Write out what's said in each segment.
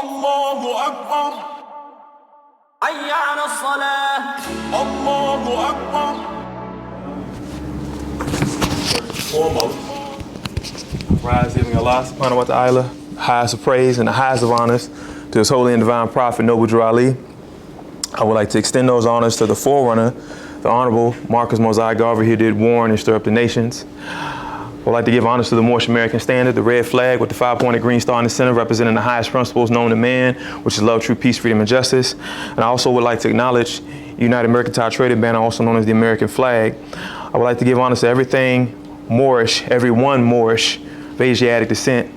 الله أكبر حي على الصلاة الله أكبر. Foremost, rise giving Allah subhanahu wa ta'ala highest of praise and the highest of honors to His holy and divine prophet, Noble Drew Ali. I would like to extend those honors to the forerunner, the Honorable Marcus Mosiah Garvey, who did warn and stir up the nations. I would like to give honors to the Moorish American standard, the red flag with the 5-pointed green star in the center, representing the highest principles known to man, which is love, truth, peace, freedom, and justice. And I also would like to acknowledge United Mercantile Trading Banner, also known as the American flag. I would like to give honors to everything Moorish, everyone Moorish of Asiatic descent.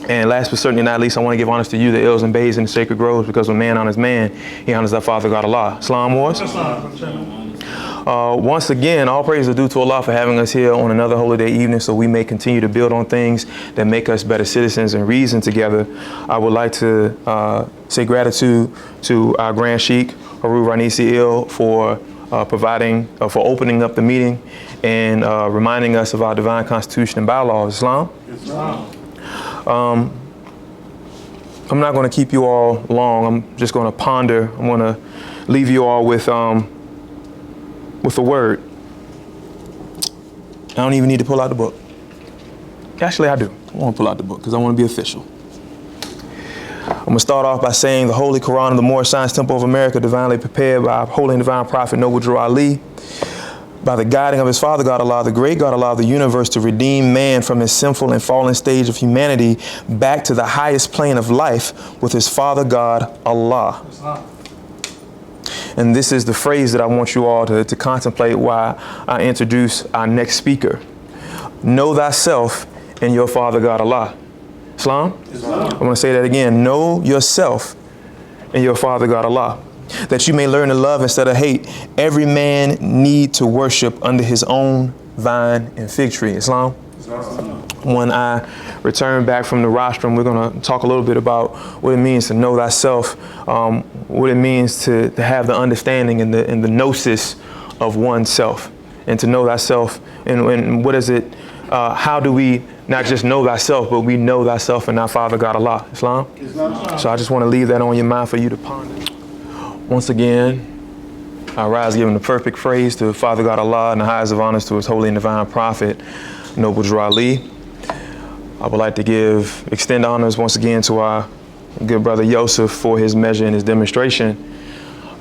And last but certainly not least, I want to give honors to you, the ills and bays in the sacred groves, because when man honors man, he honors our Father God Allah. Islam Moors. Once again, all praise is due to Allah for having us here on another holy day evening so we may continue to build on things that make us better citizens and reason together. I would like to say gratitude to our Grand Sheik Rashid Ibn for for opening up the meeting and reminding us of our divine constitution and bylaws. Islam? I'm not going to keep you all long. I'm just going to ponder. I'm going to leave you all with a word. I don't even need to pull out the book. Actually, I do. I want to pull out the book because I want to be official. I'm going to start off by saying the Holy Quran of the Moorish Science Temple of America, divinely prepared by our holy and divine prophet, Noble Drew Ali, by the guiding of his Father God Allah, the great God Allah of the universe, to redeem man from his sinful and fallen stage of humanity back to the highest plane of life with his Father God Allah. And this is the phrase that I want you all to contemplate while I introduce our next speaker. Know thyself and your Father God Allah. Islam? I'm going to say that again. Know yourself and your Father God Allah, that you may learn to love instead of hate. Every man need to worship under his own vine and fig tree. Islam? When I return back from the rostrum, we're going to talk a little bit about what it means to know thyself, what it means to have the understanding and the gnosis of oneself, and to know thyself. And what is it? How do we not just know thyself, but we know thyself and our Father God Allah? Islam? So I just want to leave that on your mind for you to ponder. Once again, I rise giving the perfect praise to Father God Allah and the highest of honors to His holy and divine prophet, Noble Drew Ali. I would like to extend honors once again to our good brother Yosef for his measure and his demonstration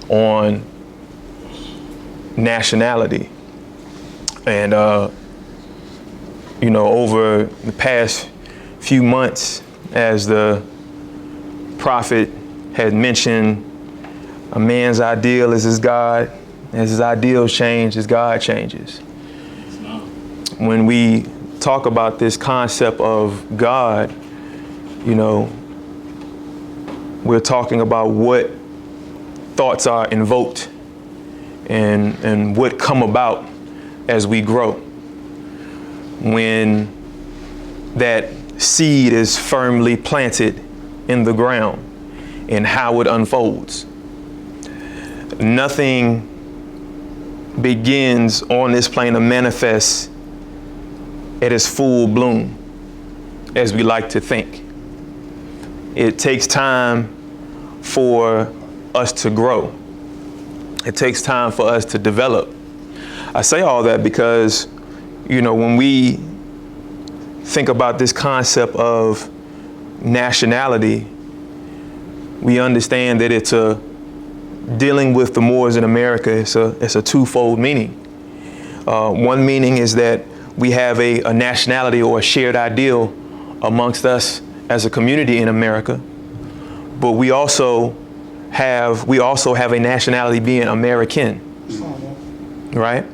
on nationality. And, over the past few months, as the prophet had mentioned, a man's ideal is his God. As his ideals change, his God changes. When we talk about this concept of God, we're talking about what thoughts are invoked and what come about as we grow. When that seed is firmly planted in the ground and how it unfolds. Nothing begins on this plane to manifest at its full bloom, as we like to think. It takes time for us to grow. It takes time for us to develop. I say all that because, when we think about this concept of nationality, we understand that it's dealing with the Moors in America, it's a twofold meaning. One meaning is that we have a nationality or a shared ideal amongst us as a community in America, but we also have a nationality being American, right?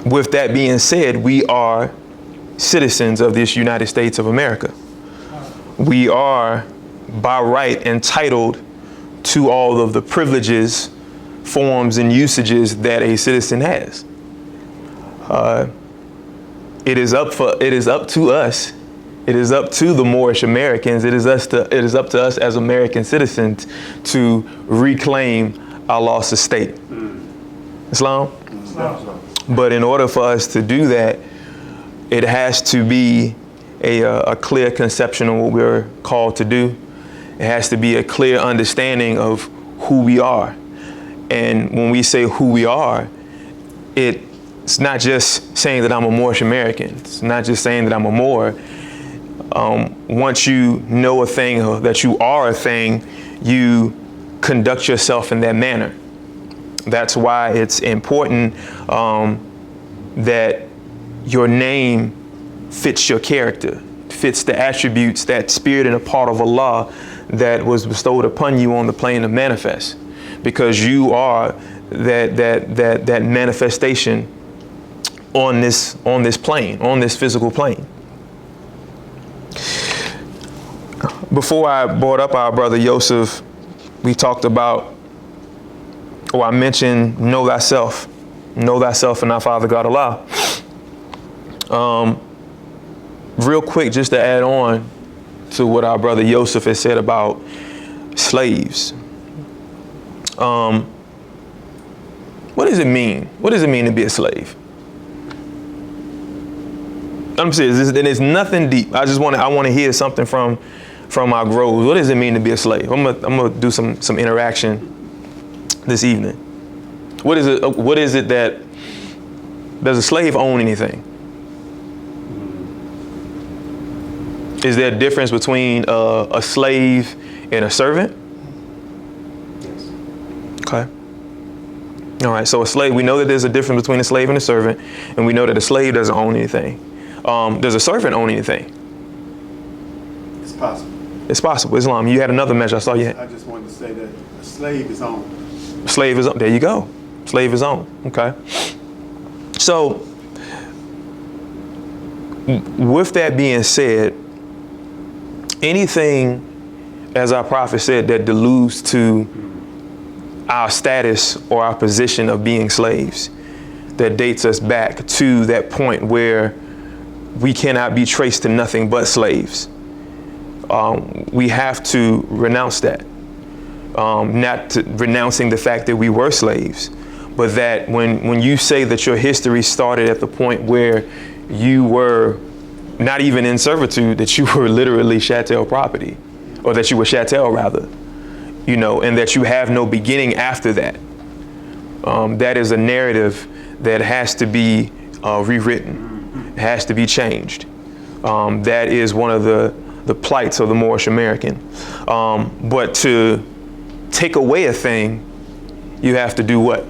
With that being said, we are citizens of this United States of America. We are by right entitled to all of the privileges, forms, and usages that a citizen has. It is up to us. It is up to the Moorish Americans. It is up to us as American citizens to reclaim our lost estate. Islam? But in order for us to do that, it has to be a clear conception of what we're called to do. It has to be a clear understanding of who we are. And when we say who we are, it's not just saying that I'm a Moorish American. It's not just saying that I'm a Moor. Once you know a thing, or that you are a thing, you conduct yourself in that manner. That's why it's important that your name fits your character, fits the attributes, that spirit and a part of Allah that was bestowed upon you on the plane of manifest, because you are that manifestation on this plane, on this physical plane. Before I brought up our brother Yosef, we talked about, or I mentioned, know thyself and our Father God Allah. Real quick, just to add on to what our brother Yosef has said about slaves. What does it mean? What does it mean to be a slave? I'm serious, and it's nothing deep. I want to hear something from our groves. What does it mean to be a slave? I'm gonna do some interaction this evening. What is it that, does a slave own anything? Is there a difference between a slave and a servant? Yes. Okay. All right, so a slave, we know that there's a difference between a slave and a servant, and we know that a slave doesn't own anything. Does a servant own anything? It's possible. It's possible. Islam, you had another measure. I saw you had. I just wanted to say that a slave is owned. Slave is owned. There you go. Slave is owned. Okay. So, with that being said, anything, as our prophet said, that deludes to our status or our position of being slaves, that dates us back to that point where we cannot be traced to nothing but slaves. We have to renounce that. Not renouncing the fact that we were slaves, but that when you say that your history started at the point where you were not even in servitude, that you were literally chattel property, or that you were chattel rather, and that you have no beginning after that. That is a narrative that has to be rewritten. It has to be changed. That is one of the plights of the Moorish American. But to take away a thing, you have to do what?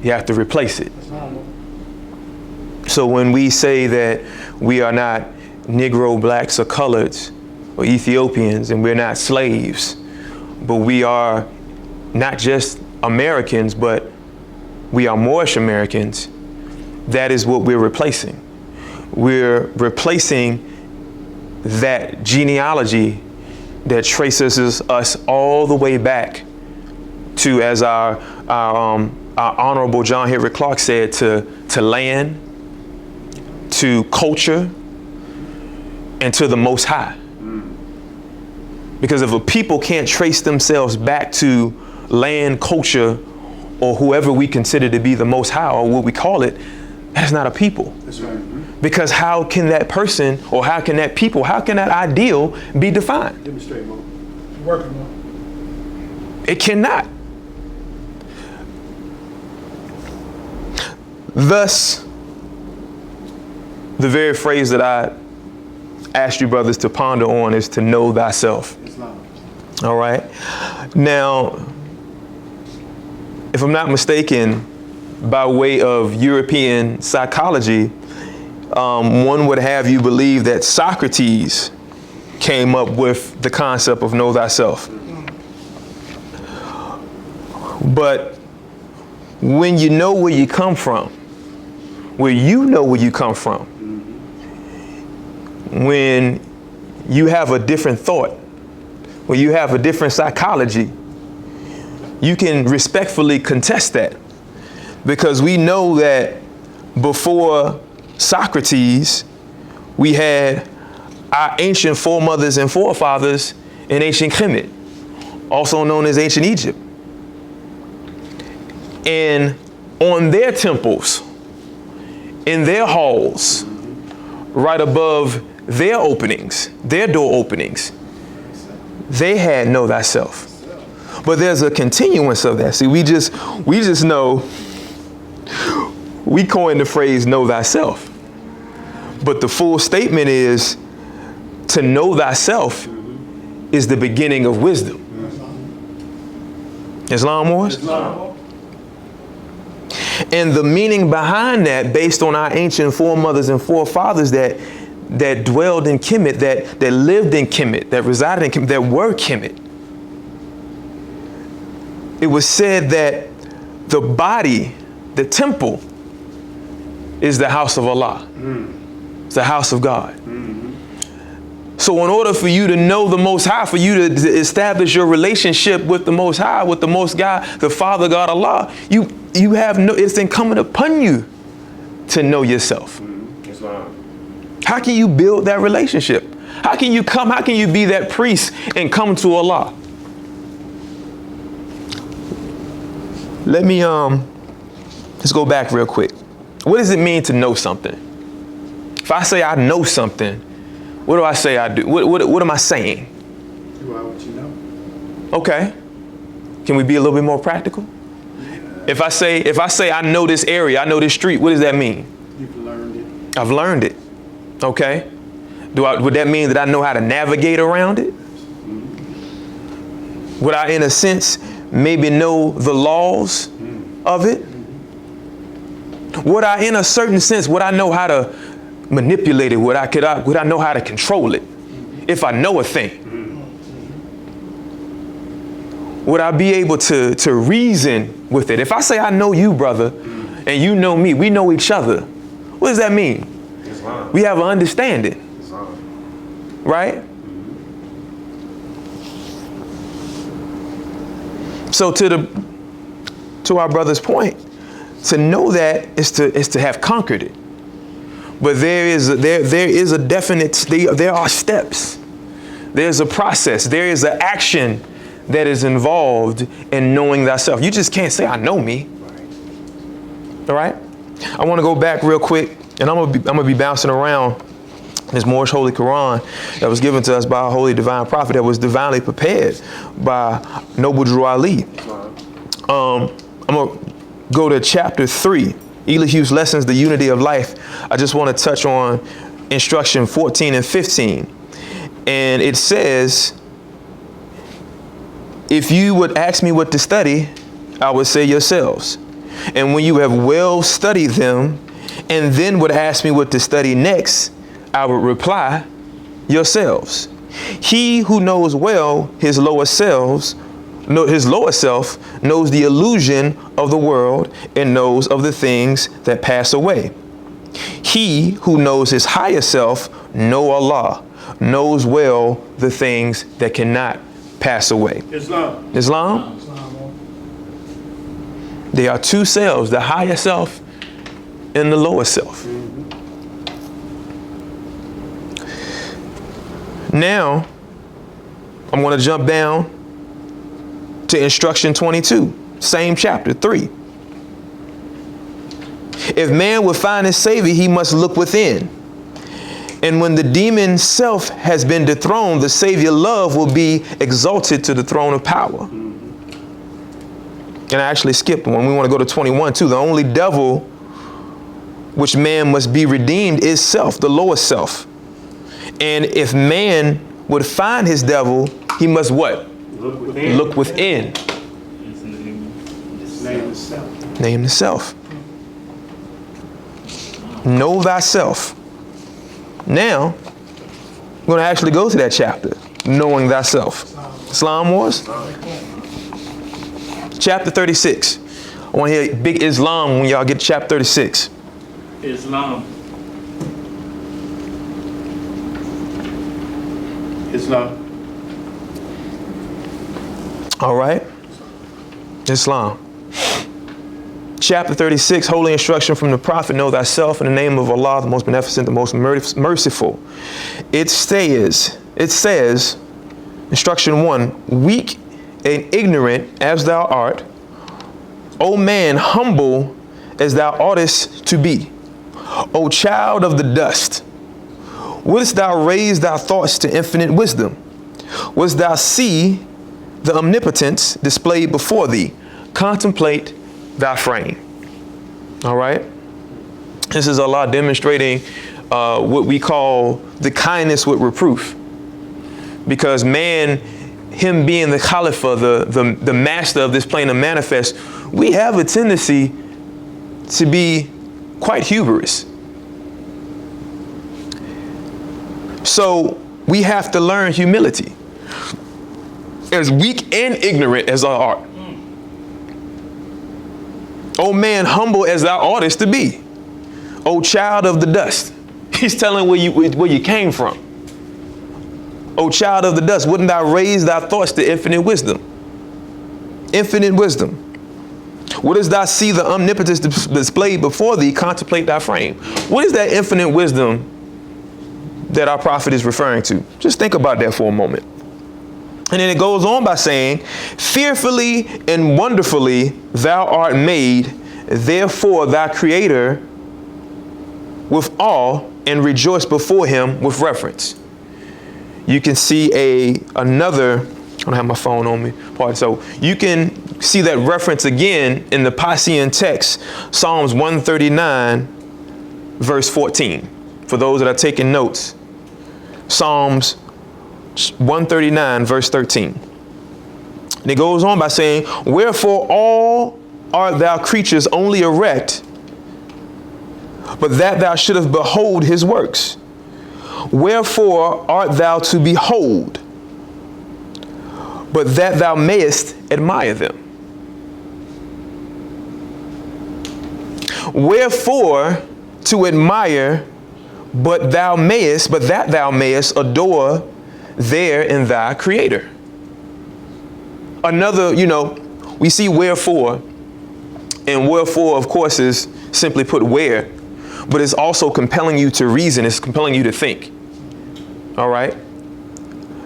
You have to replace it. So when we say that we are not Negro, blacks, or coloreds, or Ethiopians, and we're not slaves, but we are not just Americans, but we are Moorish Americans, that is what we're replacing. We're replacing that genealogy that traces us all the way back to, as our Honorable John Henry Clark said, to land, to culture, and to the Most High. Because if a people can't trace themselves back to land, culture, or whoever we consider to be the Most High, or what we call it, that's not a people. That's right. Because how can that person, or how can that people, how can that ideal be defined? Demonstrate more. Working on. It cannot. Thus, the very phrase that I asked you brothers to ponder on is to know thyself. Islam. All right. Now, if I'm not mistaken, by way of European psychology, one would have you believe that Socrates came up with the concept of know thyself. But when you know where you come from, when you have a different thought, when you have a different psychology, you can respectfully contest that. Because we know that before Socrates, we had our ancient foremothers and forefathers in ancient Kemet, also known as ancient Egypt. And on their temples, in their halls, right above their openings, their door openings, they had know thyself. But there's a continuance of that. See, we just know, we coined the phrase know thyself. But the full statement is to know thyself is the beginning of wisdom. Islam was? And the meaning behind that, based on our ancient foremothers and forefathers that dwelled in Kemet, that lived in Kemet, that resided in Kemet, that were Kemet. It was said that the body, the temple, is the house of Allah. It's the house of God. So in order for you to know the Most High, for you to establish your relationship with the Most High, with the Most God, the Father God Allah, you have no, it's incumbent upon you to know yourself. How can you build that relationship? How can you be that priest and come to Allah? Let me, let's go back real quick. What does it mean to know something? If I say I know something, what do I say I do? What am I saying? You are what you know. Okay. Can we be a little bit more practical? Yeah. If I say I know this area, I know this street, what does that mean? You've learned it. I've learned it. Okay. Would that mean that I know how to navigate around it? Would I, in a sense, maybe know the laws of it? Would I, in a certain sense, would I know how to manipulate it? Would I know how to control it? If I know a thing, would I be able to reason with it? If I say I know you, brother, and you know me, we know each other. What does that mean? Islam. We have an understanding, Islam. right? So to our brother's point, to know that is to have conquered it. But there is a definite, there are steps. There's a process. There is an action that is involved in knowing thyself. You just can't say, I know me. All right? I want to go back real quick, and I'm gonna be bouncing around this Moorish Holy Quran that was given to us by a holy divine prophet that was divinely prepared by Noble Drew Ali. I'm gonna go to chapter 3, Elihu's Lessons, the Unity of Life. I just want to touch on instruction 14 and 15. And it says, if you would ask me what to study, I would say yourselves. And when you have well studied them, and then would ask me what to study next, I would reply, yourselves. He who knows well his lower self knows the illusion of the world and knows of the things that pass away. He who knows his higher self, know Allah, knows well the things that cannot pass away. Islam. Islam? There are two selves, the higher self and the lower self. Now, I'm going to jump down to instruction 22, same chapter 3. If man would find his savior, he must look within. And when the demon self has been dethroned, the savior love will be exalted to the throne of power. And I actually skipped one. We want to go to 21 too. The only devil which man must be redeemed is self, the lower self. And if man would find his devil, he must what? Look within. Look within. Name the self. Name the self. Know thyself. Now, I'm going to actually go to that chapter, knowing thyself. Islam Wars? Chapter 36. I want to hear big Islam when y'all get to chapter 36. Islam. Islam. All right. Islam. Chapter 36, holy instruction from the prophet, know thyself in the name of Allah, the most beneficent, the most merciful. It says, instruction 1, weak and ignorant as thou art, O man, humble as thou oughtest to be. O child of the dust, Wouldst thou raise thy thoughts to infinite wisdom? Wouldst thou see the omnipotence displayed before thee? Contemplate thy frame. All right. This is Allah demonstrating what we call the kindness with reproof. Because man, him being the Khalifa, the master of this plane of manifest, we have a tendency to be quite hubris. So we have to learn humility. As weak and ignorant as thou art, O man, humble as thou oughtest to be, O child of the dust. He's telling where you came from. O child of the dust, wouldn't thou raise thy thoughts to infinite wisdom? Infinite wisdom. Wouldst thou see the omnipotence displayed before thee? Contemplate thy frame. What is that infinite wisdom that our prophet is referring to? Just think about that for a moment. And then it goes on by saying, fearfully and wonderfully thou art made, therefore thy creator with awe and rejoice before him with reverence. You can see another, I don't have my phone on me, part. So you can see that reference again in the Passean text, Psalms 139, verse 14. For those that are taking notes, Psalms 139, verse 13. And it goes on by saying, wherefore all art thou creatures only erect, but that thou shouldest behold his works. Wherefore art thou to behold, but that thou mayest admire them. Wherefore to admire, but that thou mayest adore there in thy creator. Another, we see wherefore, and wherefore, of course, is simply put where, but it's also compelling you to reason. It's compelling you to think. All right.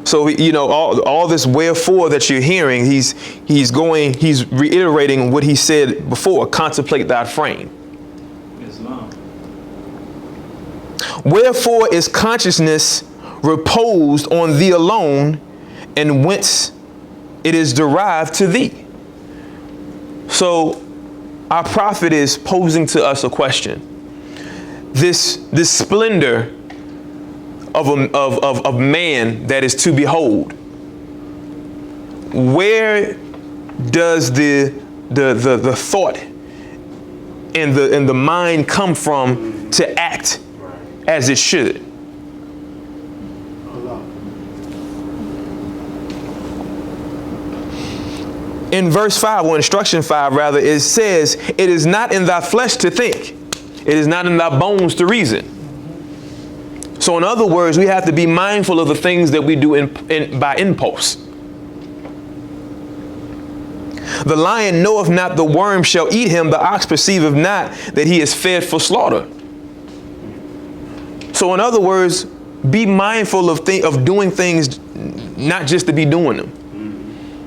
So, all this wherefore that you're hearing, he's reiterating what he said before, contemplate thy frame. Islam. Wherefore is consciousness reposed on thee alone, and whence it is derived to thee. So our prophet is posing to us a question. This splendor of man that is to behold, where does the thought and the mind come from to act as it should? In verse 5, or instruction 5 rather, it says, it is not in thy flesh to think. It is not in thy bones to reason. So in other words, we have to be mindful of the things that we do by impulse. The lion knoweth not the worm shall eat him. The ox perceiveth not that he is fed for slaughter. So in other words, be mindful of doing things not just to be doing them.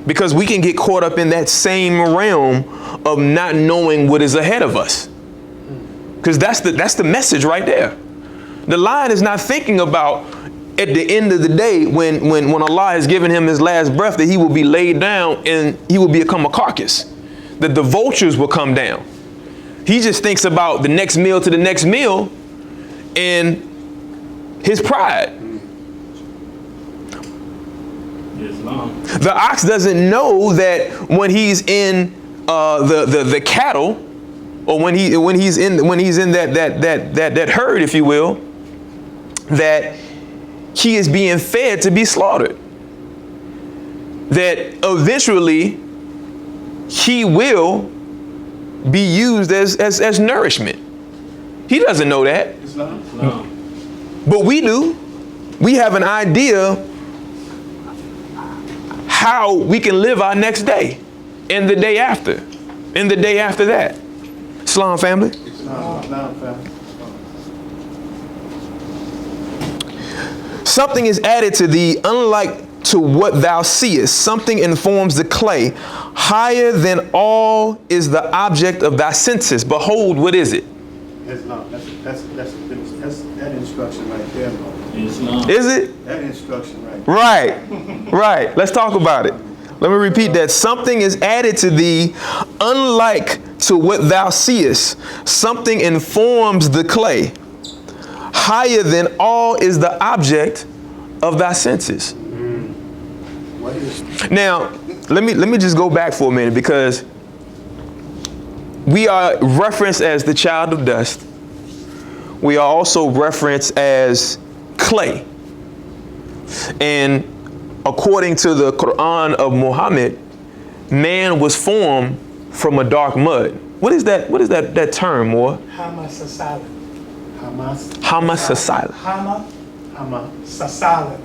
Because we can get caught up in that same realm of not knowing what is ahead of us. Because that's the message right there. The lion is not thinking about at the end of the day when Allah has given him his last breath that he will be laid down and he will become a carcass. That the vultures will come down. He just thinks about the next meal to the next meal and his pride. The ox doesn't know that when he's in the cattle, or when he's in that herd, if you will, that he is being fed to be slaughtered. That eventually he will be used as nourishment. He doesn't know that. Islam. But we do. We have an idea how we can live our next day, and the day after, and the day after that. Islam family. Islam family. Something is added to thee, unlike to what thou seest. Something informs the clay. Higher than all is the object of thy senses. Behold, what is it? Islam. That's that instruction right there. Islam. Is it? That instruction right. Right. Right. Let's talk about it. Let me repeat that. Something is added to thee, unlike to what thou seest. Something informs the clay. Higher than all is the object of thy senses. What is? Now, let me just go back for a minute, because we are referenced as the child of dust. We are also referenced as clay. And according to the Quran of Muhammad, man was formed from a dark mud. What is that? What is that term, more? Hama-sasalin. Hama-sasalin. Hama-sasalin.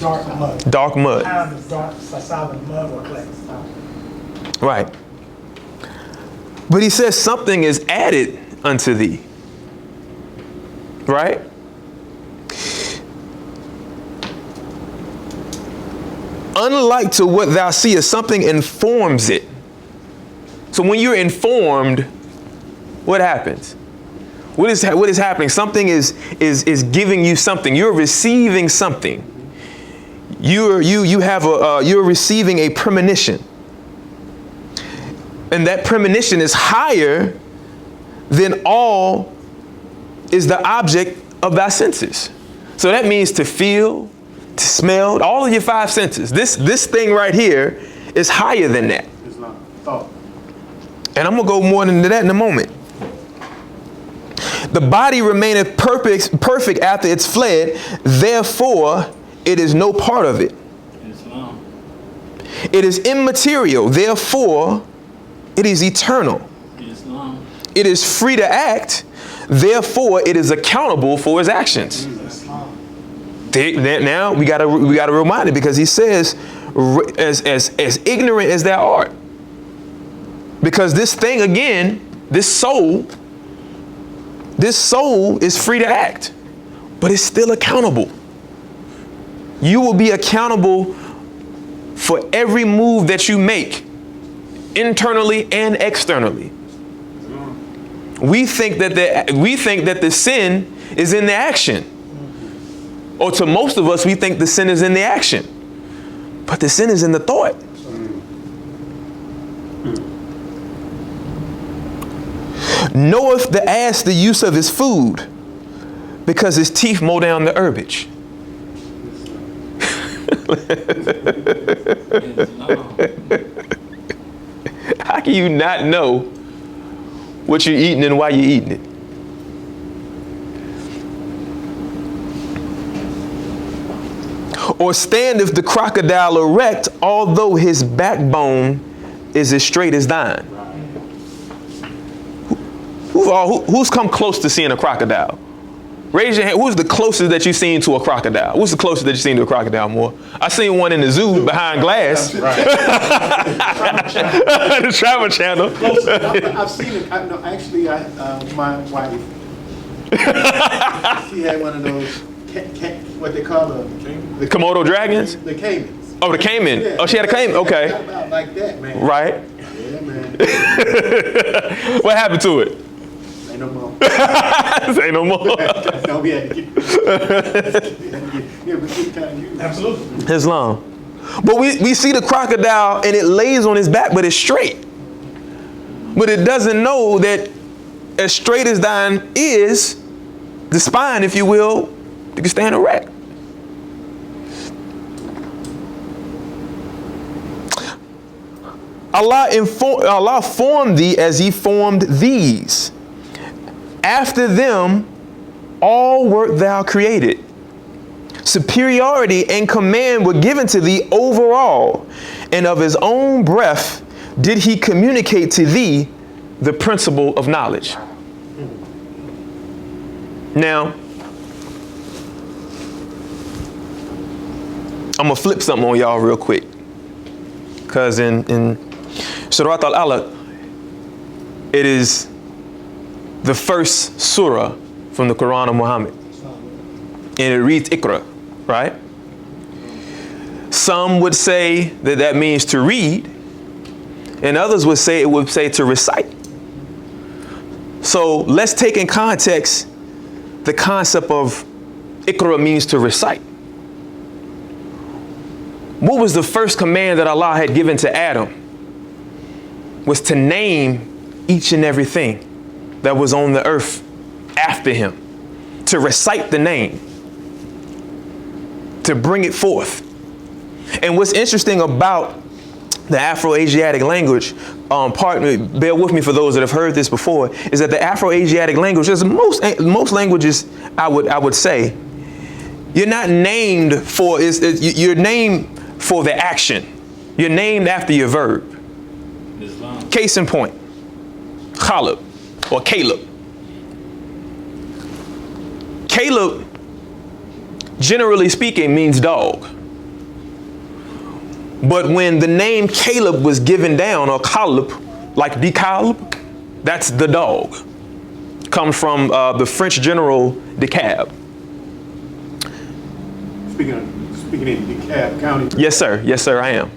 Dark mud. Dark mud. Ham is dark, sasalin, mud or clay. Right. But he says something is added unto thee. Right? Unlike to what thou seest, something informs it. So when you're informed, what happens? What is happening? Something is giving you something. You're receiving something. You're receiving a premonition. And that premonition is higher than all is the object of thy senses. So that means to feel, to smell, all of your five senses. This thing right here is higher than that. Islam. Thought. And I'm going to go more into that in a moment. The body remaineth perfect after it's fled, therefore it is no part of it. Islam. It is immaterial, therefore it is eternal. Islam. It is free to act, therefore it is accountable for its actions. Now we gotta remind it, because he says, as ignorant as thou art. Because this thing, again, this soul is free to act, but it's still accountable. You will be accountable for every move that you make, internally and externally. We think that the sin is in the action. Or to most of us, we think the sin is in the action. But the sin is in the thought. Knoweth the ass the use of his food, because his teeth mow down the herbage. How can you not know what you're eating and why you're eating it? Or standeth the crocodile erect, although his backbone is as straight as thine. Who's come close to seeing a crocodile? Raise your hand. Who's the closest that you've seen to a crocodile? Who's the closest that you've seen to a crocodile, more? I seen one in the zoo behind glass. The Travel Channel. I've seen it. My wife, she had one of those, what they call the Komodo dragons? The caimans. Oh, the caiman. Yeah. Oh, she had a caiman. Okay. About like that, man. Right. Yeah, man. What happened to it? Ain't no more. Say no more. No, we had to get. Yeah, but we kind of use. Absolutely. Islam. But we see the crocodile and it lays on his back, but it's straight. But it doesn't know that as straight as thine is, the spine, if you will, you can stand erect. Allah formed thee as he formed these. After them, all wert thou created. Superiority and command were given to thee over all, and of his own breath did he communicate to thee the principle of knowledge. Now, I'm going to flip something on y'all real quick. Because in Surat al-Alaq, it is the first surah from the Quran of Muhammad. And it reads Iqra, right? Some would say that that means to read, and others would say it would say to recite. So let's take in context the concept of Iqra means to recite. What was the first command that Allah had given to Adam? Was to name each and everything that was on the earth after him. To recite the name. To bring it forth. And what's interesting about the Afro-Asiatic language, bear with me for those that have heard this before, is that the Afro-Asiatic language, as most languages, I would say, you're not named for, you're named for the action. You're named after your verb. Islam. Case in point, Khalib or Caleb. Caleb, generally speaking, means dog. But when the name Caleb was given down, or Caleb, like the Caleb, that's the dog. Comes from the French general DeKalb. Speaking in DeKalb County. Yes, sir. Yes, sir, I am.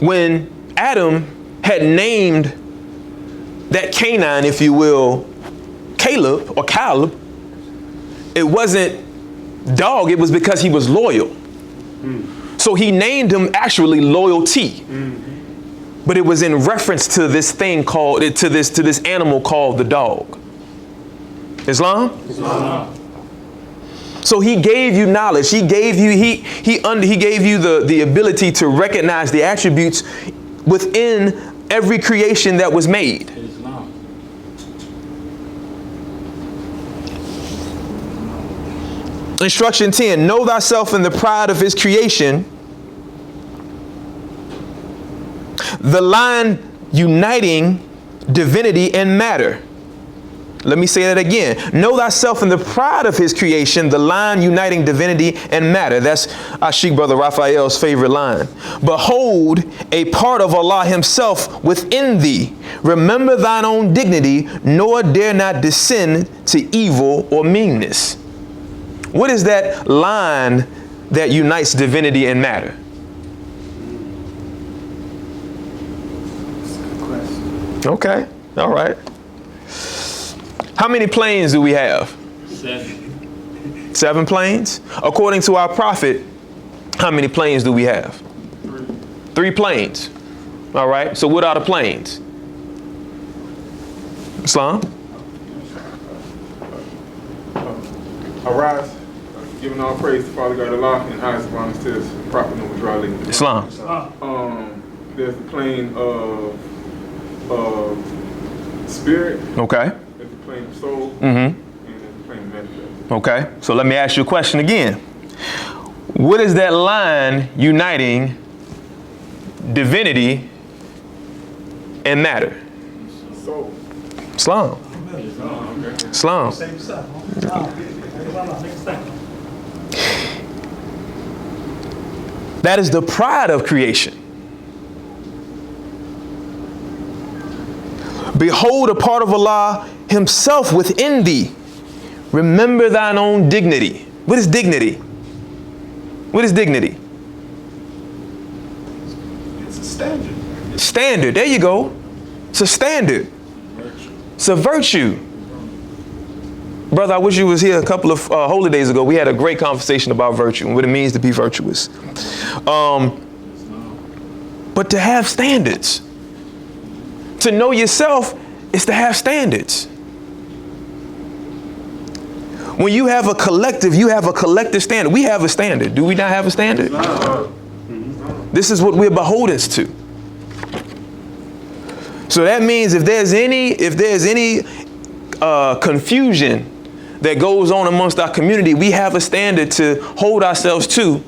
When Adam had named that canine, if you will, Caleb or Caleb, it wasn't dog, it was because he was loyal. So he named him actually loyalty. But it was in reference to this thing called, to this animal called the dog. Islam? Islam. So he gave you knowledge. He gave you he gave you the ability to recognize the attributes within every creation that was made. Islam. Instruction 10, know thyself in the pride of his creation. The line uniting divinity and matter. Let me say that again. Know thyself in the pride of his creation, the line uniting divinity and matter. That's our Sheik brother Raphael's favorite line. Behold, a part of Allah himself within thee. Remember thine own dignity, nor dare not descend to evil or meanness. What is that line that unites divinity and matter? Okay, all right. How many planes do we have? 7. 7 planes? According to our prophet, how many planes do we have? 3 planes. All right, so what are the planes? Islam? Arise, giving all praise to Father God Allah and highest honor to his prophet Noah. Islam. There's the plane of spirit. Okay. There's the plane of soul. Mm-hmm. And there's the plane of manifest. Okay, so let me ask you a question again. What is that line uniting divinity and matter? Soul. Islam. Okay. Islam. Same stuff. Next thing. That is the pride of creation. Behold, a part of Allah himself within thee. Remember thine own dignity. What is dignity? What is dignity? It's a standard. Standard. There you go. It's a standard. It's a virtue. Brother, I wish you was here a couple of holy days ago. We had a great conversation about virtue and what it means to be virtuous. But to have standards. To know yourself is to have standards. When you have a collective, you have a collective standard. We have a standard. Do we not have a standard? This is what we're beholden to. So that means if there's any confusion that goes on amongst our community, we have a standard to hold ourselves to,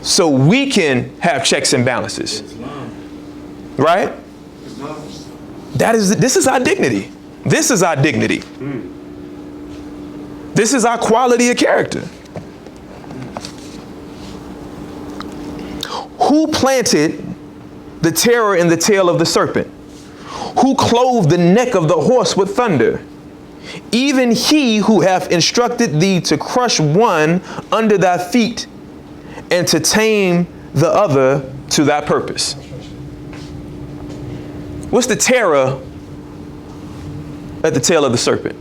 so we can have checks and balances. Right? This is our dignity. This is our dignity. This is our quality of character. Who planted the terror in the tail of the serpent? Who clove the neck of the horse with thunder? Even he who hath instructed thee to crush one under thy feet and to tame the other to thy purpose. What's the terror at the tail of the serpent?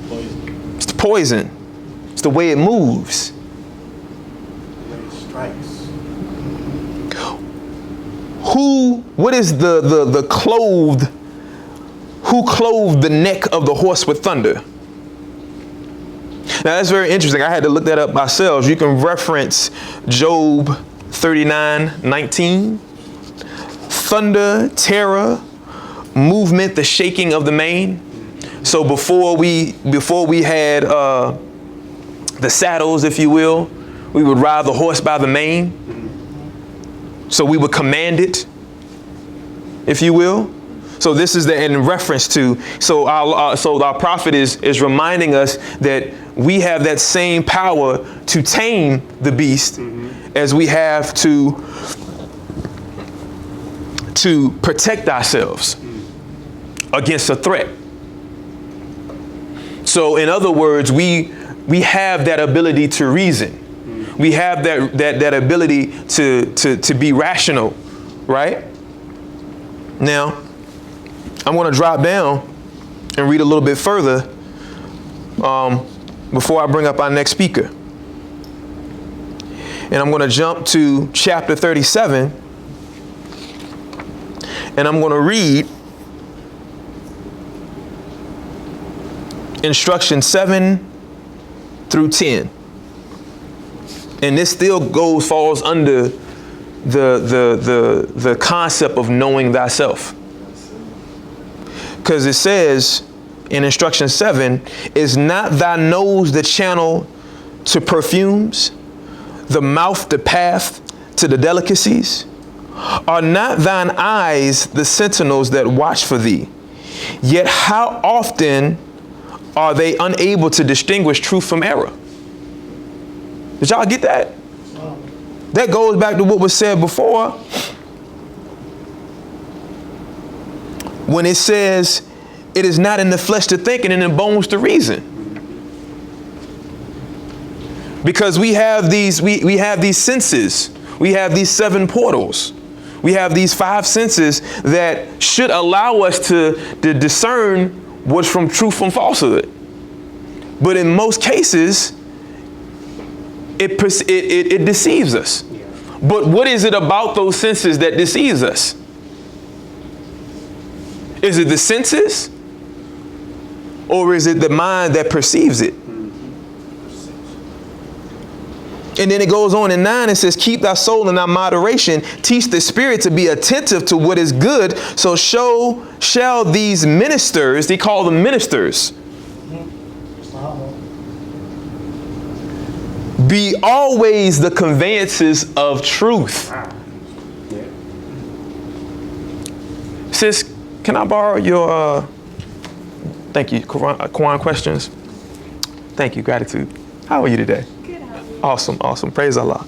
Poison. It's the poison. It's the way it moves. When it strikes. What is the clothed, who clothed the neck of the horse with thunder? Now that's very interesting. I had to look that up myself. You can reference Job 39:19. Thunder, terror, movement, the shaking of the mane. So before we had the saddles, if you will, we would ride the horse by the mane. So we would command it, if you will. So this is in reference to, so our prophet is reminding us that we have that same power to tame the beast as we have to protect ourselves against a threat. So in other words, we have that ability to reason. We have that ability to be rational, right? Now, I'm going to drop down and read a little bit further before I bring up our next speaker. And I'm going to jump to chapter 37. And I'm going to read instruction 7 through 10. And this still falls under the concept of knowing thyself. Because it says in instruction 7, is not thy nose the channel to perfumes, the mouth the path to the delicacies? Are not thine eyes the sentinels that watch for thee? Yet how often are they unable to distinguish truth from error? Did y'all get that? That goes back to what was said before when it says it is not in the flesh to think and in the bones to reason. Because we have these senses. We have these 7 portals. We have these 5 senses that should allow us to discern what's from truth from falsehood. But in most cases, it deceives us. But what is it about those senses that deceives us? Is it the senses? Or is it the mind that perceives it? And then it goes on in 9, it says, keep thy soul in thy moderation, teach the spirit to be attentive to what is good, so shall these ministers, they call them ministers, be always the conveyances of truth. Sis, can I borrow your, thank you, Quran questions? Thank you, gratitude. How are you today? Awesome, awesome. Praise Allah.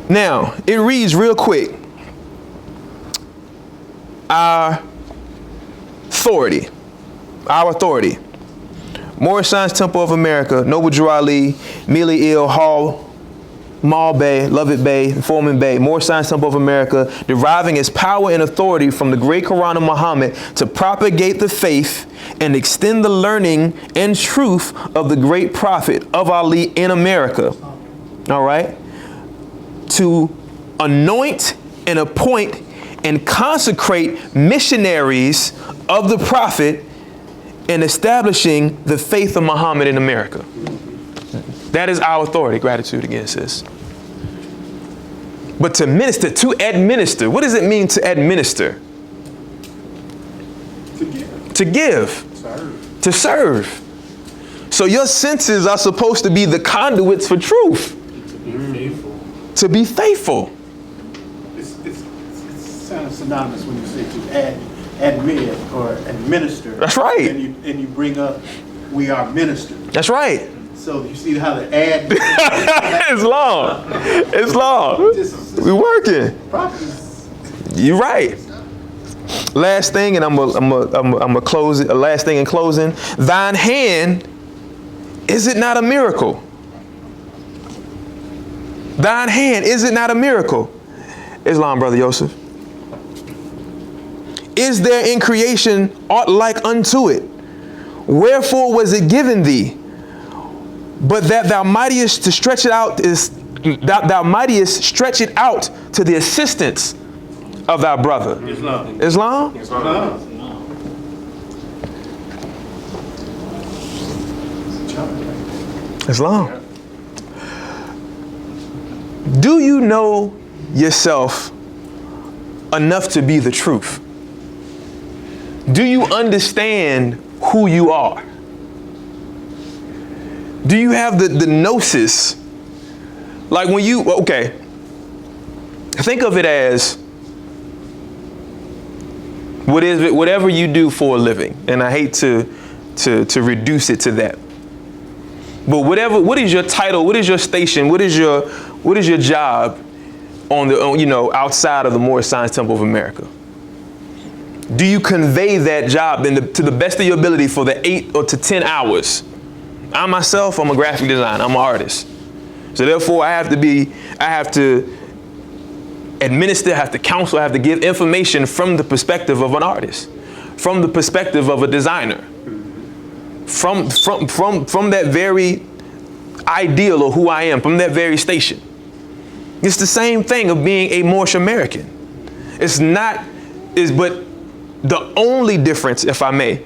Now, it reads real quick. Our authority. Morris Science Temple of America, Noble Drew Ali, Mealy Ill, Hall, Mal Bay, Lovett Bay, Foreman Bay, Morris Science Temple of America, deriving its power and authority from the great Quran of Muhammad to propagate the faith and extend the learning and truth of the great prophet of Ali in America. All right? To anoint and appoint and consecrate missionaries of the prophet and establishing the faith of Muhammad in America. That is our authority. Gratitude again, sis. But to administer, what does it mean to administer? To give. To serve. So your senses are supposed to be the conduits for truth. To be faithful. It sounds synonymous when you say to admit or administer. That's right. And you bring up, we are ministers. That's right. So you see how the ad. It's long. It's long. We working. You're right. Last thing, and I'm gonna close it. Last thing in closing, thine hand, is it not a miracle? Thine hand, is it not a miracle? Islam, Brother Yosef. is there in creation aught like unto it? Wherefore was it given thee? But that thou mightest to stretch it out thou mightest stretch it out to the assistance of thy brother. Islam. Islam? Islam. Islam. Do you know yourself enough to be the truth? Do you understand who you are? Do you have the gnosis? Like when you, okay, think of it as whatever you do for a living. And I hate to reduce it to that. But what is your title? What is your station? What is your job outside of the Moorish Science Temple of America? Do you convey that job to the best of your ability for the 8 or to 10 hours? I myself, I'm a graphic designer. I'm an artist. So therefore, I have to administer, I have to counsel, I have to give information from the perspective of an artist, from the perspective of a designer, from that very ideal of who I am, from that very station. It's the same thing of being a Moorish American. But the only difference, if I may,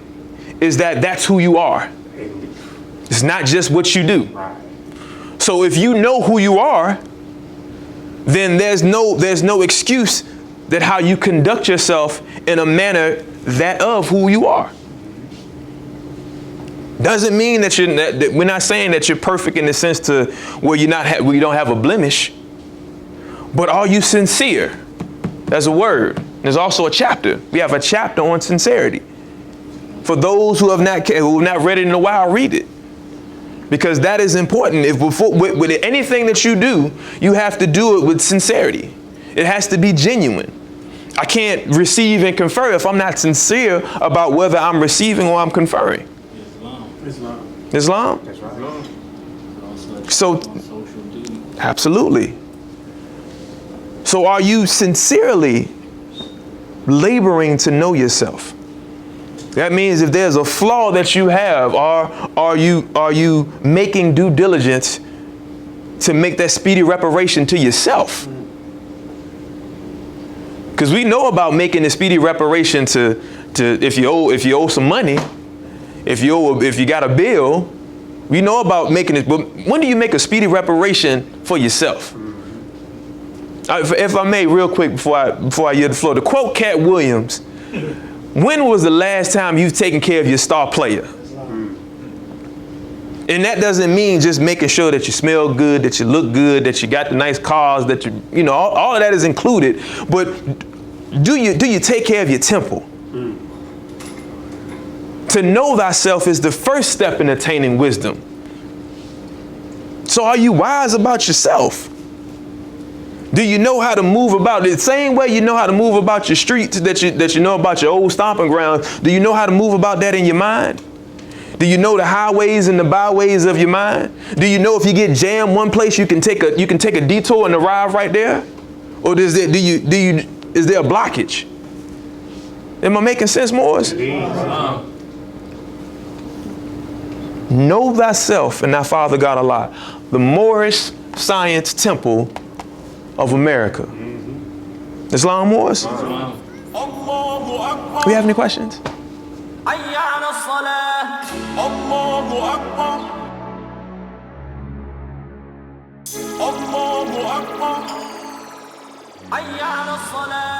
is that that's who you are. It's not just what you do. So if you know who you are, then there's no excuse that how you conduct yourself in a manner that of who you are. Doesn't mean that we're not saying that you're perfect in the sense to where you don't have a blemish. But are you sincere? That's a word. There's also a chapter. We have a chapter on sincerity. For those who have not read it in a while, read it. Because that is important. With anything that you do, you have to do it with sincerity. It has to be genuine. I can't receive and confer if I'm not sincere about whether I'm receiving or I'm conferring. Islam? That's right. So, absolutely. So are you sincerely laboring to know yourself? That means if there's a flaw that you have, are you making due diligence to make that speedy reparation to yourself? Because we know about making a speedy reparation to if you owe some money, if you got a bill, we know about making it. But when do you make a speedy reparation for yourself? If I may, real quick before I yield the floor, to quote Cat Williams, when was the last time you've taken care of your star player? And that doesn't mean just making sure that you smell good, that you look good, that you got the nice cars, that all of that is included. But do you take care of your temple? To know thyself is the first step in attaining wisdom. So are you wise about yourself? Do you know how to move about it? The same way you know how to move about your streets that you know about your old stomping grounds. Do you know how to move about that in your mind? Do you know the highways and the byways of your mind? Do you know if you get jammed one place, you can take a detour and arrive right there? Or is there a blockage? Am I making sense, Moors? Know thyself and thy Father God Allah, the Moorish Science Temple of America. Islam, Moors? We have any questions? حي على الصلاة